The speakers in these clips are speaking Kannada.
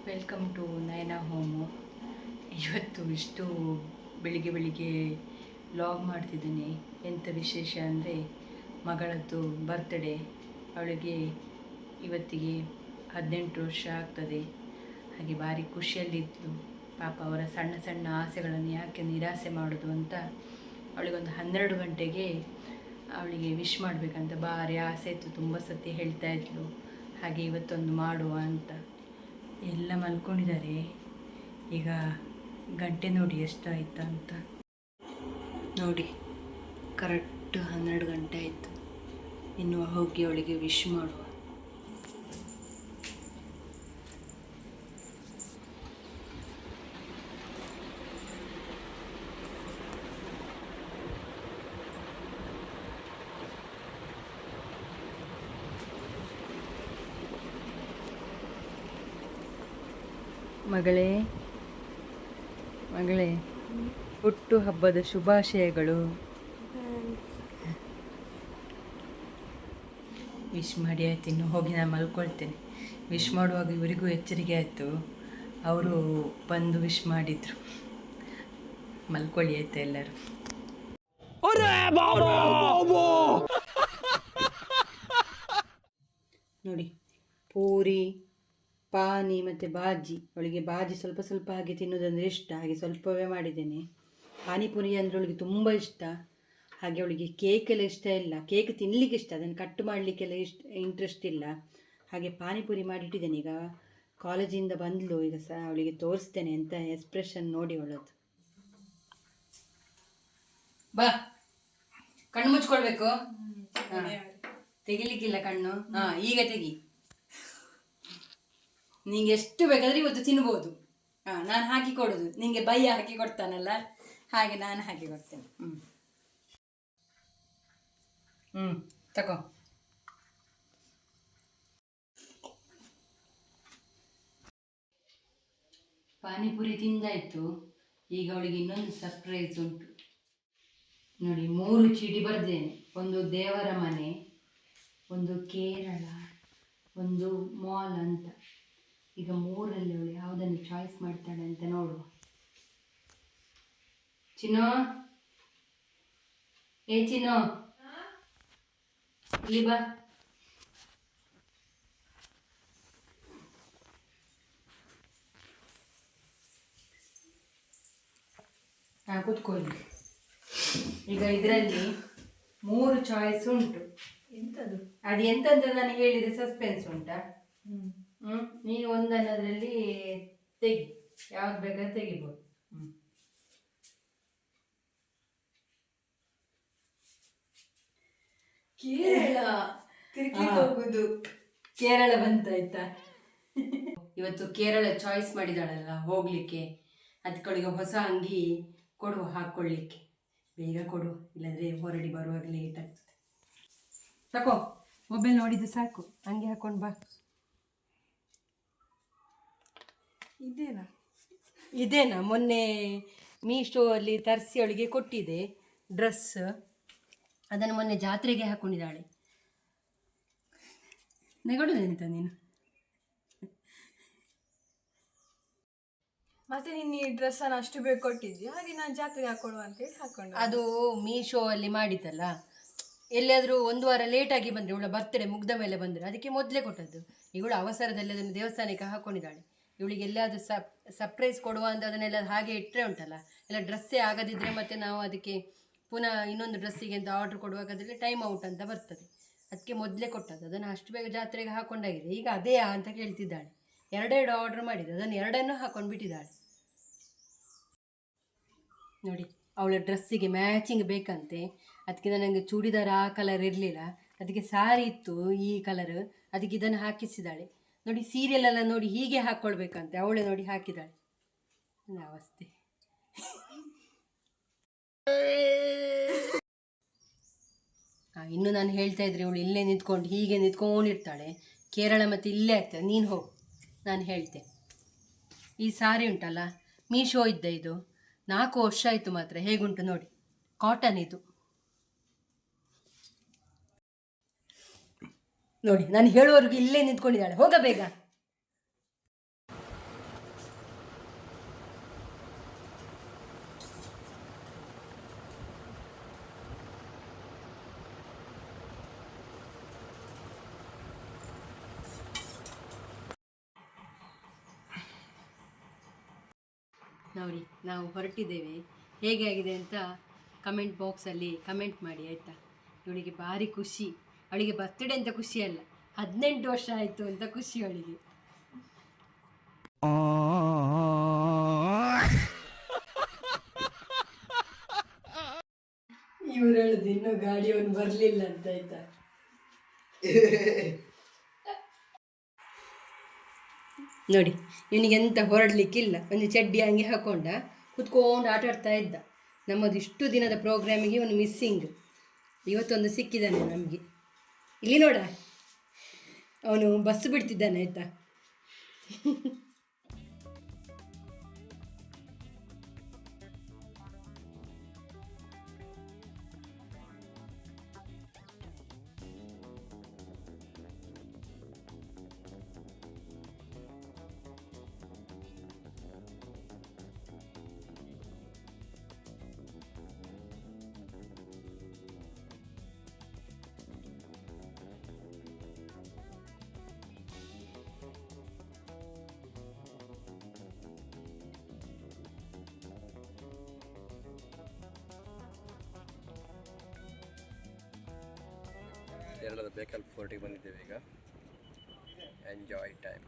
Welcome to Nayana home. ಇವತ್ತು ಇಷ್ಟು ಬೆಳಿಗ್ಗೆ ಲಾಗ್ ಮಾಡ್ತಿದ್ದೀನಿ. ಎಂಥ ವಿಶೇಷ ಅಂದರೆ ಮಗಳದ್ದು ಬರ್ತ್ಡೇ. ಅವಳಿಗೆ ಇವತ್ತಿಗೆ 18 ವರ್ಷ ಆಗ್ತದೆ. ಹಾಗೆ ಭಾರಿ ಖುಷಿಯಲ್ಲಿದ್ಲು. ಪಾಪ ಅವರ ಸಣ್ಣ ಸಣ್ಣ ಆಸೆಗಳನ್ನು ಯಾಕೆ ನಿರಾಸೆ ಮಾಡೋದು ಅಂತ ಅವಳಿಗೊಂದು 12 ಗಂಟೆಗೆ ಅವಳಿಗೆ ವಿಶ್ ಮಾಡಬೇಕಂತ ಭಾರಿ ಆಸೆ ಇತ್ತು. ತುಂಬ ಸತಿ ಹೇಳ್ತಾ ಇದ್ಲು. ಹಾಗೆ ಇವತ್ತೊಂದು ಮಾಡುವ ಅಂತ. ಎಲ್ಲ ಮಲ್ಕೊಂಡಿದ್ದಾರೆ. ಈಗ ಗಂಟೆ ನೋಡಿ ಎಷ್ಟಾಯ್ತು ಅಂತ ನೋಡಿ, ಕರೆಕ್ಟ್ 12 ಗಂಟೆ ಆಯಿತು. ಇನ್ನು ಹೋಗಿ ಅವಳಿಗೆ ವಿಶ್ ಮಾಡುವ. ಮಗಳೇ ಹುಟ್ಟು ಹಬ್ಬದ ಶುಭಾಶಯಗಳು. ವಿಶ್ ಮಾಡಿ ಆಯ್ತು. ಇನ್ನು ಹೋಗಿ ನಾನು ಮಲ್ಕೊಳ್ತೇನೆ. ವಿಶ್ ಮಾಡುವಾಗ ಇವರಿಗೂ ಎಚ್ಚರಿಕೆ ಆಯಿತು. ಅವರು ಬಂದು ವಿಶ್ ಮಾಡಿದರು. ಮಲ್ಕೊಳ್ಳಿ ಆಯ್ತು ಎಲ್ಲರೂ. ನೋಡಿ, ಪೂರಿ, ಪಾನಿ ಮತ್ತು ಬಾಜಿ. ಅವಳಿಗೆ ಬಾಜಿ ಸ್ವಲ್ಪ ಸ್ವಲ್ಪ ಹಾಗೆ ತಿನ್ನೋದಂದರೆ ಇಷ್ಟ. ಹಾಗೆ ಸ್ವಲ್ಪವೇ ಮಾಡಿದ್ದೇನೆ. ಪಾನಿಪುರಿ ಅಂದರೆ ಅವಳಿಗೆ ತುಂಬ ಇಷ್ಟ. ಹಾಗೆ ಅವಳಿಗೆ ಕೇಕೆಲ್ಲ ಇಷ್ಟ ಇಲ್ಲ. ಕೇಕ್ ತಿನ್ನಲಿಕ್ಕೆ ಇಷ್ಟ, ಅದನ್ನು ಕಟ್ ಮಾಡಲಿಕ್ಕೆಲ್ಲ ಇಂಟ್ರೆಸ್ಟ್ ಇಲ್ಲ. ಹಾಗೆ ಪಾನಿಪುರಿ ಮಾಡಿಟ್ಟಿದ್ದೇನೆ. ಈಗ ಕಾಲೇಜಿಂದ ಬಂದಳು. ಈಗ ಅವಳಿಗೆ ತೋರಿಸ್ತೇನೆ ಅಂತ ಎಕ್ಸ್ಪ್ರೆಷನ್ ನೋಡಿ ಅವಳದು. ಬಾ, ಕಣ್ಣು ಮುಚ್ಕೊಳ್ಬೇಕು. ತೆಗಿಲಿಕ್ಕಿಲ್ಲ ಕಣ್ಣು. ಈಗ ತೆಗಿ. ನಿಂಗೆ ಎಷ್ಟು ಬೇಕಾದ್ರೆ ಇವತ್ತು ತಿನ್ಬೋದು. ನಾನು ಹಾಕಿ ಕೊಡೋದು. ನಿಂಗೆ ಬಯ್ಯ ಹಾಕಿ ಕೊಡ್ತಾನಲ್ಲ, ಹಾಗೆ ನಾನು ಹಾಕಿ ಕೊಡ್ತೇನೆ. ತಗೋ. ಪಾನಿಪುರಿ ತಿಂದಾಯ್ತು. ಈಗ ಅವಳಿಗೆ ಇನ್ನೊಂದು ಸರ್ಪ್ರೈಸ್ ಉಂಟು. ನೋಡಿ, 3 ಚೀಟಿ ಬರೆದೇನೆ. ಒಂದು ದೇವರ ಮನೆ, ಒಂದು ಕೇರಳ, ಒಂದು ಮಾಲ್ ಅಂತ. ಈಗ 3ರಲ್ಲಿ ಅವಳು ಯಾವುದನ್ನು ಚಾಯ್ಸ್ ಮಾಡ್ತಾಳೆ ಅಂತ ನೋಡುವ. ಚಿನ್ನೋ, ಚಿನ್ನೋ, ಇಲ್ಲಿ ಬಾ. ಕೂತ್ಕೊಳ್ಳಿ. ಈಗ ಇದರಲ್ಲಿ 3 ಚಾಯ್ಸ್ ಉಂಟು. ಎಂಥದ್ದು ಅದು ಎಂತಂತ ನಾನು ಹೇಳಿದರೆ ಸಸ್ಪೆನ್ಸ್ ಉಂಟಾ? ನೀನು ಒಂದನ್ನೋದ್ರಲ್ಲಿ ತೆಗಿ. ಯಾವ್ದು ಬೇಕಾದ್ರೆ ತೆಗಿಬೋದು. ಕೇರಳ ಬಂತಾಯ್ತಾ? ಇವತ್ತು ಕೇರಳ ಚಾಯ್ಸ್ ಮಾಡಿದಾಳಲ್ಲ ಹೋಗ್ಲಿಕ್ಕೆ. ಅದಕ್ಕೊಳಗೆ ಹೊಸ ಅಂಗಿ ಕೊಡುವ ಹಾಕ್ಕೊಳ್ಳಿಕ್ಕೆ. ಬೇಗ ಕೊಡು, ಇಲ್ಲಾಂದ್ರೆ ಹೊರಡಿ ಬರುವಾಗ ಲೇಟ್ ಆಗ್ತದೆ. ತಕೋ, ಮೊಬೈಲ್ ನೋಡಿದ್ದು ಸಾಕು. ಅಂಗಿ ಹಾಕೊಂಡು ಬಾ. ಇದೇನಾ ಮೊನ್ನೆ ಮೀಶೋ ಅಲ್ಲಿ ತರಿಸಿ ಅವಳಿಗೆ ಕೊಟ್ಟಿದೆ ಡ್ರೆಸ್. ಅದನ್ನು ಮೊನ್ನೆ ಜಾತ್ರೆಗೆ ಹಾಕೊಂಡಿದ್ದಾಳೆ. ನೆಗಡೋದೆಂತ ನೀನು? ಮತ್ತೆ ನೀನು ಈ ಡ್ರೆಸ್ಸನ್ನು ಅಷ್ಟು ಬೇಗ ಕೊಟ್ಟಿದ್ದಿ, ಹಾಗೆ ನಾನು ಜಾತ್ರೆಗೆ ಹಾಕೊಳ್ಳುವ ಅಂತೇಳಿ ಹಾಕೊಂಡು. ಅದು ಮೀಶೋ ಅಲ್ಲಿ ಮಾಡಿದ್ದಲ್ಲ. ಎಲ್ಲಿಯಾದರೂ 1 ವಾರ ಲೇಟಾಗಿ ಬಂದರೆ, ಇವಳ ಬರ್ತ್ಡೇ ಮುಗ್ದ ಮೇಲೆ ಬಂದರೆ, ಅದಕ್ಕೆ ಮೊದಲೇ ಕೊಟ್ಟದ್ದು. ಇವಳು ಅವಸರದಲ್ಲಿ ಅದನ್ನು ದೇವಸ್ಥಾನಕ್ಕೆ ಹಾಕೊಂಡಿದ್ದಾಳೆ. ಇವಳಿಗೆ ಎಲ್ಲಾದರೂ ಸರ್ಪ್ರೈಸ್ ಕೊಡುವ ಅಂತ ಅದನ್ನೆಲ್ಲ ಹಾಗೆ ಇಟ್ಟರೆ ಉಂಟಲ್ಲ, ಎಲ್ಲ ಡ್ರೆಸ್ಸೇ ಆಗದಿದ್ದರೆ ಮತ್ತೆ ನಾವು ಅದಕ್ಕೆ ಪುನಃ ಇನ್ನೊಂದು ಡ್ರೆಸ್ಸಿಗೆ ಅಂತ ಆರ್ಡ್ರ್ ಕೊಡುವಾಗ ಅದರಲ್ಲಿ ಟೈಮ್ ಔಟ್ ಅಂತ ಬರ್ತದೆ. ಅದಕ್ಕೆ ಮೊದಲೇ ಕೊಟ್ಟದ್ದು. ಅದನ್ನು ಅಷ್ಟು ಬೇಗ ಜಾತ್ರೆಗೆ ಹಾಕೊಂಡಾಗಿದೆ. ಈಗ ಅದೇ ಅಂತ ಕೇಳ್ತಿದ್ದಾಳೆ. 2 ಆರ್ಡ್ರ್ ಮಾಡಿದ್ದು, ಅದನ್ನು 2 ಹಾಕೊಂಡು ಬಿಟ್ಟಿದ್ದಾಳೆ. ನೋಡಿ, ಅವಳ ಡ್ರೆಸ್ಸಿಗೆ ಮ್ಯಾಚಿಂಗ್ ಬೇಕಂತೆ. ಅದಕ್ಕೆ ನನಗೆ ಚೂಡಿದಾರ ಆ ಕಲರ್ ಇರಲಿಲ್ಲ, ಅದಕ್ಕೆ ಸಾರಿ ಇತ್ತು ಈ ಕಲರ್, ಅದಕ್ಕೆ ಇದನ್ನು ಹಾಕಿಸಿದ್ದಾಳೆ. ನೋಡಿ, ಸೀರಿಯಲೆಲ್ಲ ನೋಡಿ ಹೀಗೆ ಹಾಕ್ಕೊಳ್ಬೇಕಂತೆ. ಅವಳೇ ನೋಡಿ ಹಾಕಿದ್ದಾಳೆ. ನನ್ನ ಅವಸ್ಥೆ. ಇನ್ನು ನಾನು ಹೇಳ್ತಾ ಇದ್ರೆ ಇವಳು ಇಲ್ಲೇ ನಿಂತ್ಕೊಂಡು ಹೀಗೆ ನಿಂತ್ಕೊಂಡಿರ್ತಾಳೆ. ಕೇರಳ ಮತ್ತು ಇಲ್ಲೇ ಆಗ್ತದೆ. ನೀನು ಹೋಗು, ನಾನು ಹೇಳ್ತೇನೆ. ಈ ಸಾರಿ ಉಂಟಲ್ಲ, ಮೀಶೋ ಇದ್ದ ಇದು 4 ವರ್ಷ ಆಯಿತು ಮಾತ್ರ. ಹೇಗುಂಟು ನೋಡಿ, ಕಾಟನ್ ಇದು. ನೋಡಿ, ನಾನು ಹೇಳುವವರೆಗೂ ಇಲ್ಲೇ ನಿಂತ್ಕೊಂಡಿದ್ದಾಳೆ. ಹೋಗ ಬೇಗ. ನೋಡಿ ನಾವು ಹೊರಟಿದ್ದೇವೆ. ಹೇಗೆ ಆಗಿದೆ ಅಂತ ಕಮೆಂಟ್ ಬಾಕ್ಸಲ್ಲಿ ಕಮೆಂಟ್ ಮಾಡಿ ಆಯಿತಾ. ಇವಳಿಗೆ ಭಾರಿ ಖುಷಿ. ಅವಳಿಗೆ ಬರ್ತ್ಡೇ ಅಂತ ಖುಷಿ ಅಲ್ಲ, 18 ವರ್ಷ ಆಯಿತು ಅಂತ ಖುಷಿ ಅವಳಿಗೆ. ಇವ್ರು ಹೇಳುದು ಇನ್ನೂ ಗಾಡಿಯವನು ಬರಲಿಲ್ಲ ಅಂತ ಆಯ್ತಾ. ನೋಡಿ ಇವನಿಗೆ ಎಂತ ಹೊರಡ್ಲಿಕ್ಕಿಲ್ಲ, ಒಂದು ಚಡ್ಡಿ ಹಂಗೆ ಹಾಕೊಂಡ ಕುತ್ಕೊಂಡು ಆಟ ಆಡ್ತಾ ಇದ್ದ. ನಮ್ಮದು ಇಷ್ಟು ದಿನದ ಪ್ರೋಗ್ರಾಮಿಗೆ ಇವನು ಮಿಸ್ಸಿಂಗ್. ಇವತ್ತೊಂದು ಸಿಕ್ಕಿದ್ದಾನೆ ನಮಗೆ. ಇಲ್ಲಿ ನೋಡ, ಅವನು ಬಸ್ ಬಿಡ್ತಿದ್ದಾನೆ ಆಯಿತಾ. ಕೇರಳದ ಬೇಕಲ್ ಫೋರ್ಟಿಗೆ ಬಂದಿದ್ದೇವೆ ಈಗ. Enjoy time.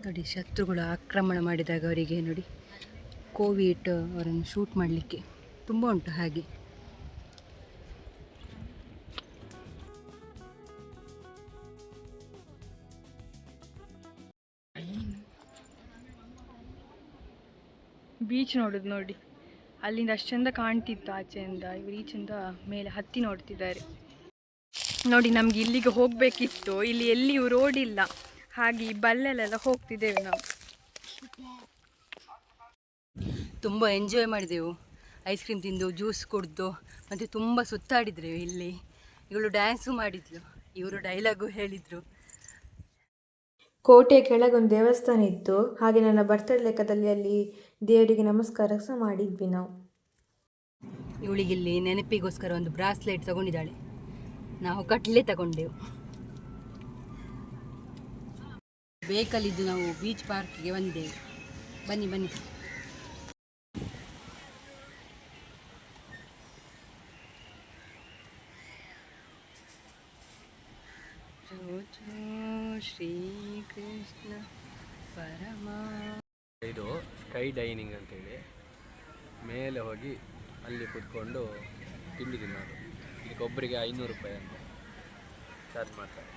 ನೋಡಿ, ಶತ್ರುಗಳು ಆಕ್ರಮಣ ಮಾಡಿದಾಗ ಅವರಿಗೆ ನೋಡಿ ಕೋವಿಡ್ ಅವರನ್ನು ಶೂಟ್ ಮಾಡಲಿಕ್ಕೆ ತುಂಬ ಉಂಟು ಹಾಗೆ. ಬೀಚ್ ನೋಡುದು ನೋಡಿ, ಅಲ್ಲಿಂದ ಅಷ್ಟು ಚಂದ ಕಾಣ್ತಿತ್ತು ಆಚೆಯಿಂದ. ಇವರು ಈಚೆಯಿಂದ ಮೇಲೆ ಹತ್ತಿ ನೋಡ್ತಿದ್ದಾರೆ ನೋಡಿ. ನಮ್ಗೆ ಇಲ್ಲಿಗೆ ಹೋಗಬೇಕಿತ್ತು, ಇಲ್ಲಿ ಎಲ್ಲಿಯೂ ರೋಡ್ ಇಲ್ಲ, ಹಾಗೆ ಈ ಬಲ್ಲೆಲ್ಲ ಹೋಗ್ತಿದ್ದೇವೆ ನಾವು. ತುಂಬ ಎಂಜಾಯ್ ಮಾಡಿದೆವು, ಐಸ್ ಕ್ರೀಮ್ ತಿಂದು ಜ್ಯೂಸ್ ಕುಡಿದು ಮತ್ತು ತುಂಬ ಸುತ್ತಾಡಿದ್ರೆವು ಇಲ್ಲಿ. ಇವಳು ಡ್ಯಾನ್ಸು ಮಾಡಿದ್ಲು, ಇವರು ಡೈಲಾಗು ಹೇಳಿದರು. ಕೋಟೆಯ ಕೆಳಗೊಂದು ದೇವಸ್ಥಾನ ಇತ್ತು, ಹಾಗೆ ನನ್ನ ಬರ್ತಡೇ ಲೆಕ್ಕದಲ್ಲಿ ಅಲ್ಲಿ ದೇವರಿಗೆ ನಮಸ್ಕಾರ ಸಹ ಮಾಡಿದ್ವಿ ನಾವು. ಇವಳಿಗಿಲ್ಲಿ ನೆನಪಿಗೋಸ್ಕರ ಒಂದು ಬ್ರಾಸ್ಲೆಟ್ ತಗೊಂಡಿದ್ದಾಳೆ, ನಾವು ಕಟ್ಲೆ ತಗೊಂಡೆವು. ಬೇಕಲ್ಲಿದ್ದು ನಾವು ಬೀಚ್ ಪಾರ್ಕ್ಗೆ ಬಂದಿದ್ದೇವೆ. ಬನ್ನಿ ಬನ್ನಿ. ಶ್ರೀಕೃಷ್ಣ ಪರಮ. ಇದು ಸ್ಕೈ ಡೈನಿಂಗ್ ಅಂತೇಳಿ ಮೇಲೆ ಹೋಗಿ ಅಲ್ಲಿ ಕೂತ್ಕೊಂಡು ತಿಂಡಿ ತಿನ್ನೋದು. ಇದಕ್ಕೆ ಒಬ್ಬರಿಗೆ 500 ರೂಪಾಯಿ ಅಂತ ಚಾರ್ಜ್ ಮಾಡ್ತಾರೆ.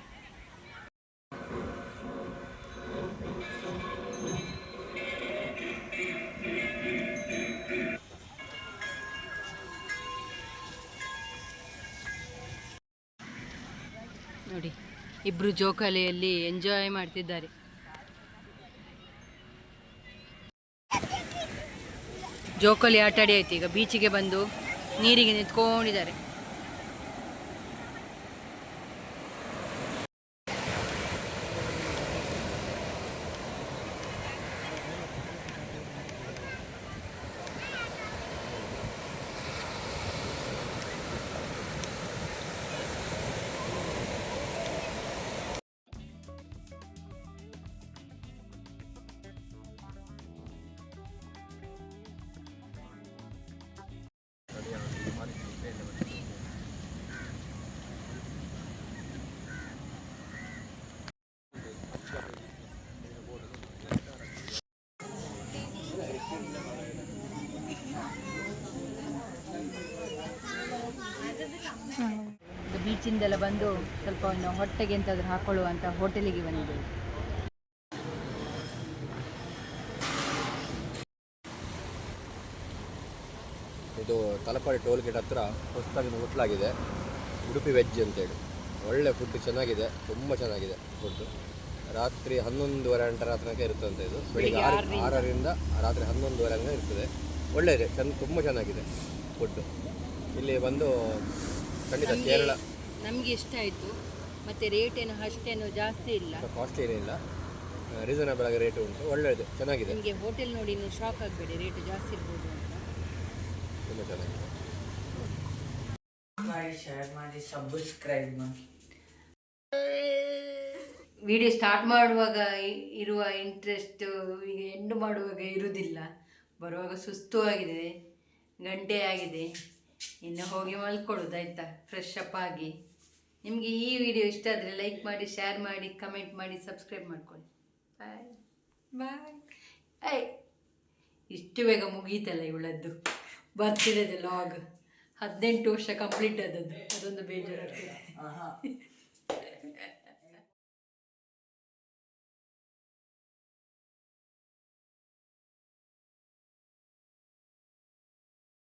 ನೋಡಿ, ಇಬ್ಬರು ಜೋಕಾಲಿಯಲ್ಲಿ ಎಂಜಾಯ್ ಮಾಡ್ತಿದ್ದಾರೆ. ಜೋಕಾಲಿ ಆಟಾಡಿ ಆಯ್ತು, ಈಗ ಬೀಚಿಗೆ ಬಂದು ನೀರಿಗೆ ನಿಂತ್ಕೊಂಡಿದ್ದಾರೆ. ಬೀಚಿಂದೆಲ್ಲ ಬಂದು ಸ್ವಲ್ಪ ಒಂದು ಹೊಟ್ಟೆಗೆ ಎಂತಾದರೂ ಹಾಕೊಳ್ಳುವ ಅಂತ ಹೋಟೆಲಿಗೆ ಬಂದಿದ್ದೇವೆ. ಇದು ತಲಪಾಡಿ ಟೋಲ್ ಗೇಟ್ ಹತ್ರ ಹೊಸದಾಗಿ ಹೋಟ್ಲಾಗಿದೆ, ಉಡುಪಿ ವೆಜ್ ಅಂತೇಳಿ. ಒಳ್ಳೆ ಫುಡ್ ಚೆನ್ನಾಗಿದೆ, ತುಂಬ ಚೆನ್ನಾಗಿದೆ ಫುಡ್. ರಾತ್ರಿ 11:30 ತನಕ ಇರುತ್ತಂತೆ. ಇದು ಬೆಳಿಗ್ಗೆ 6ರಿಂದ ರಾತ್ರಿ 11:30 ಇರ್ತದೆ. ಒಳ್ಳೆಯದೇ, ತುಂಬ ಚೆನ್ನಾಗಿದೆ ಫುಡ್. ಇಲ್ಲಿ ಬಂದು ಖಂಡಿತ ಕೇರಳ ನಮಗೆ ಇಷ್ಟ ಆಯಿತು. ಮತ್ತು ರೇಟ್ ಏನು ಅಷ್ಟೇನು ಜಾಸ್ತಿ ಇಲ್ಲ. ಕಾಸ್ಟ್ಲಿ ಏನಿಲ್ಲ, ರೀಸನಬಲ್ ಆಗಿ ರೇಟ್ ಉಂಟು, ಒಳ್ಳೆಯದು, ಚೆನ್ನಾಗಿದೆ. ನಿಮಗೆ ಹೋಟೆಲ್ ನೋಡಿ ನೀವು ಶಾಕ್ ಆಗಬೇಡಿ, ರೇಟ್ ಜಾಸ್ತಿ ಇರ್ಬೋದು ಅಂತ. ತುಂಬ ಚೆನ್ನಾಗಿದೆ. ಮಾಡಿ, ಶೇರ್ ಮಾಡಿ, ಸಬ್ಸ್ಕ್ರೈಬ್ ಮಾಡಿ. ವಿಡಿಯೋ ಸ್ಟಾರ್ಟ್ ಮಾಡುವಾಗ ಇರುವ ಇಂಟ್ರೆಸ್ಟು ಈಗ ಎಂಡ್ ಮಾಡುವಾಗ ಇರುವುದಿಲ್ಲ. ಬರುವಾಗ ಸುಸ್ತು ಆಗಿದೆ, ಗಂಟೆ ಆಗಿದೆ, ಇನ್ನು ಹೋಗಿ ಮಲ್ಕೊಳ್ಳೋದು ಆಯಿತಾ, ಫ್ರೆಶ್ ಅಪ್ ಆಗಿ. ನಿಮಗೆ ಈ ವಿಡಿಯೋ ಇಷ್ಟ ಆದರೆ ಲೈಕ್ ಮಾಡಿ, ಶೇರ್ ಮಾಡಿ, ಕಮೆಂಟ್ ಮಾಡಿ, ಸಬ್ಸ್ಕ್ರೈಬ್ ಮಾಡ್ಕೊಳ್ಳಿ. ಬಾಯ್ ಬಾಯ್. ಇಷ್ಟು ಬೇಗ ಮುಗೀತಲ್ಲ ಇವಳದ್ದು ಬರ್ತಿದೆ ಲಾಗ್. 18 ವರ್ಷ ಕಂಪ್ಲೀಟ್ ಆದದ್ದು, ಅದೊಂದು ಬೇಜಾರಾಗ್ತದೆ.